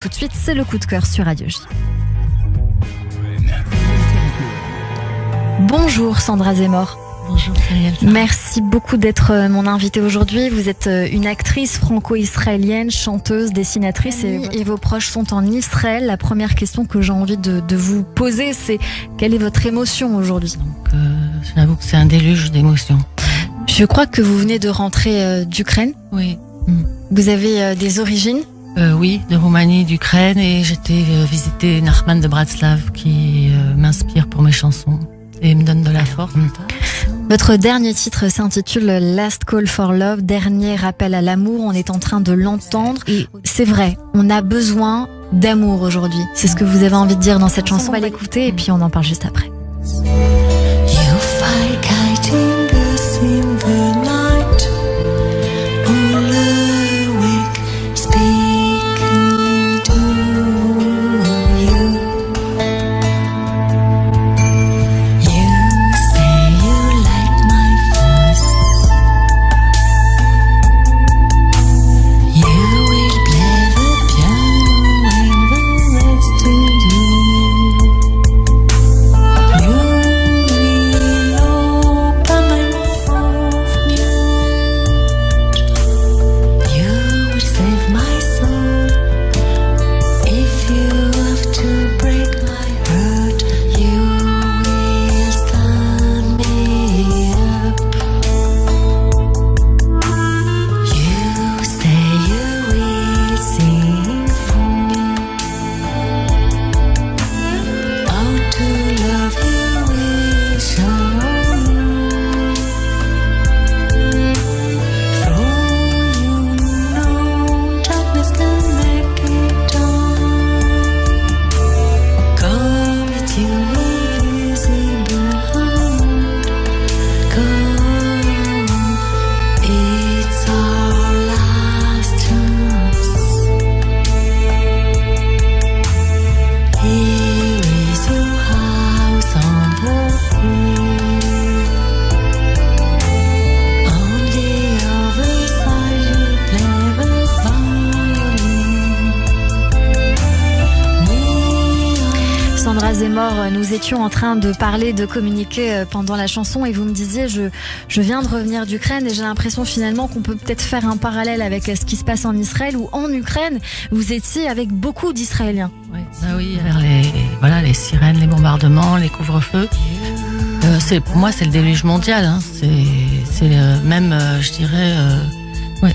Tout de suite, c'est le coup de cœur sur Radio J. Bonjour Sandra Zemmour. Bonjour Cyrielle. Merci beaucoup d'être mon invitée aujourd'hui. Vous êtes une actrice franco-israélienne, chanteuse, dessinatrice et vos proches sont en Israël. La première question que j'ai envie de vous poser, c'est quelle est votre émotion aujourd'hui ? Donc, j'avoue que c'est un déluge d'émotions. Je crois que vous venez de rentrer d'Ukraine. Oui. Vous avez des origines ? Oui, de Roumanie, d'Ukraine, et j'étais visiter Nachman de Bratslav qui m'inspire pour mes chansons et me donne de la force. Votre dernier titre s'intitule Last Call for Love, dernier rappel à l'amour. On est en train de l'entendre et c'est vrai, on a besoin d'amour aujourd'hui. C'est ce que vous avez envie de dire dans cette chanson. On va l'écouter et puis on en parle juste après. Sandra Zemmour, nous étions en train de parler, de communiquer pendant la chanson et vous me disiez je viens de revenir d'Ukraine et j'ai l'impression finalement qu'on peut peut-être faire un parallèle avec ce qui se passe en Israël ou en Ukraine. Vous étiez avec beaucoup d'Israéliens. Oui, oui, vers les sirènes, les bombardements, les couvre-feux. Pour moi, c'est le déluge mondial. Hein. C'est même, je dirais,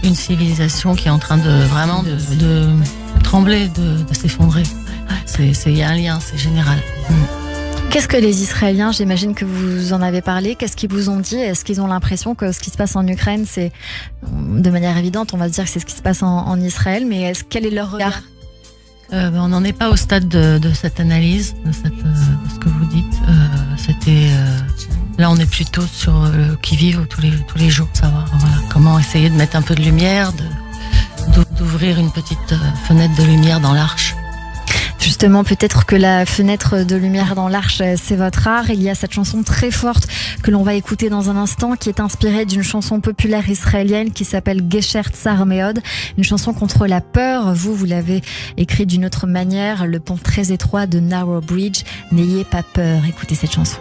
une civilisation qui est en train de trembler, de s'effondrer. Il y a un lien, c'est général. Qu'est-ce que les Israéliens, j'imagine que vous en avez parlé, qu'est-ce qu'ils vous ont dit ? Est-ce qu'ils ont l'impression que ce qui se passe en Ukraine, c'est, de manière évidente, on va se dire que c'est ce qui se passe en Israël, mais quel est leur regard ? On n'en est pas au stade de cette analyse, de ce que vous dites. Là, on est plutôt sur le qui-vive tous les jours, savoir comment essayer de mettre un peu de lumière, d'ouvrir une petite fenêtre de lumière dans l'arche. Justement, peut-être que la fenêtre de lumière dans l'arche, c'est votre art. Il y a cette chanson très forte que l'on va écouter dans un instant, qui est inspirée d'une chanson populaire israélienne qui s'appelle Gesher Tsar Meod, une chanson contre la peur. Vous l'avez écrite d'une autre manière, le pont très étroit de Narrow Bridge. N'ayez pas peur, écoutez cette chanson.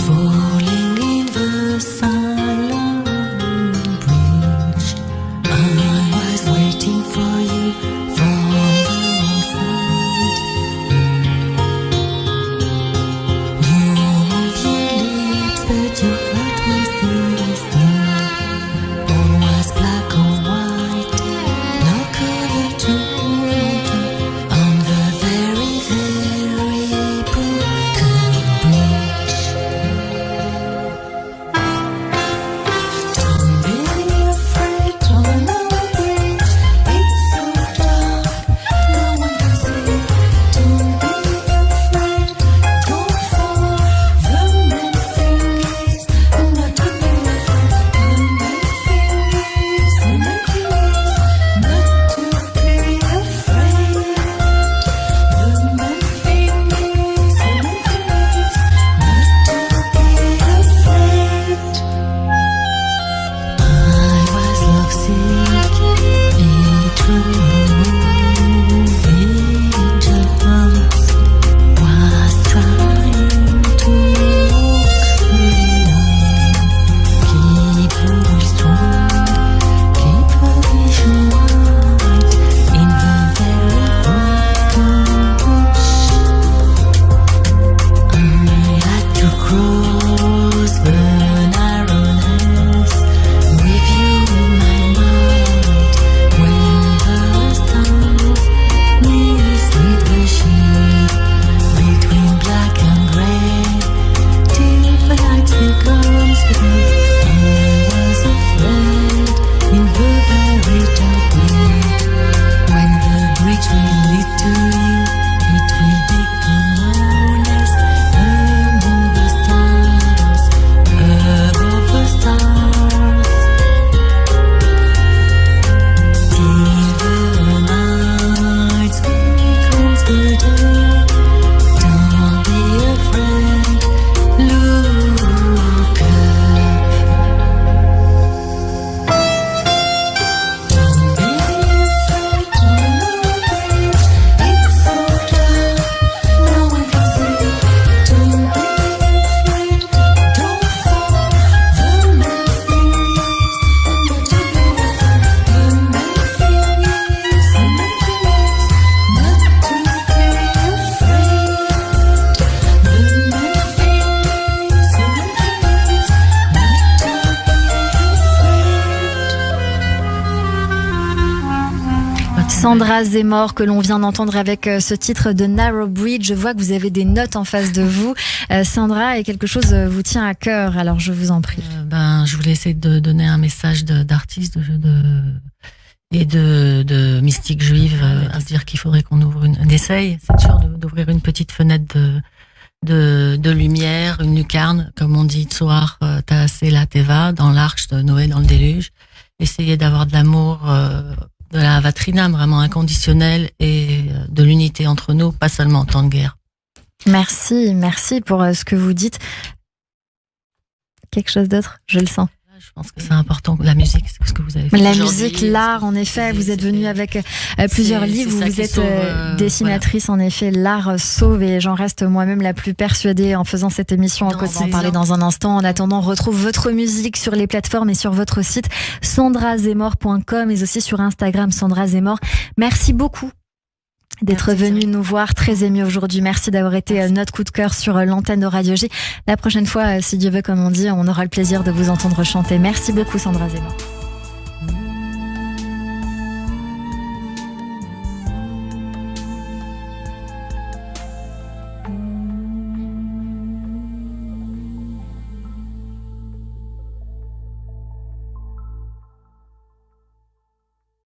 For Sandra Zemmour que l'on vient d'entendre avec ce titre de Narrow Bridge. Je vois que vous avez des notes en face de vous. Sandra, et quelque chose vous tient à cœur, alors je vous en prie. Je voulais essayer de donner un message d'artistes et de mystiques juives, à se dire qu'il faudrait qu'on ouvre essaye, c'est sûr, d'ouvrir une petite fenêtre de lumière, une lucarne, comme on dit, Tsoar, Taasela, Teva, dans l'arche de Noé, dans le déluge. Essayer d'avoir de l'amour, de la Vatrinam vraiment inconditionnelle et de l'unité entre nous, pas seulement en temps de guerre. Merci pour ce que vous dites. Quelque chose d'autre, je le sens. Je pense que c'est important, la musique, c'est ce que vous avez fait. La musique, l'art, en effet, vous êtes venue avec plusieurs livres, vous êtes dessinatrice, voilà. En effet, l'art sauve, et j'en reste moi-même la plus persuadée en faisant cette émission. On va en parler dans un instant. En attendant, on retrouve votre musique sur les plateformes et sur votre site sandrazemmour.com, mais aussi sur Instagram, Sandra Zemmour. Merci beaucoup d'être venu nous voir, très ému aujourd'hui. Merci d'avoir été notre coup de cœur sur l'antenne de Radio J. La prochaine fois, si Dieu veut, comme on dit, on aura le plaisir de vous entendre chanter. Merci beaucoup, Sandra Zemmour.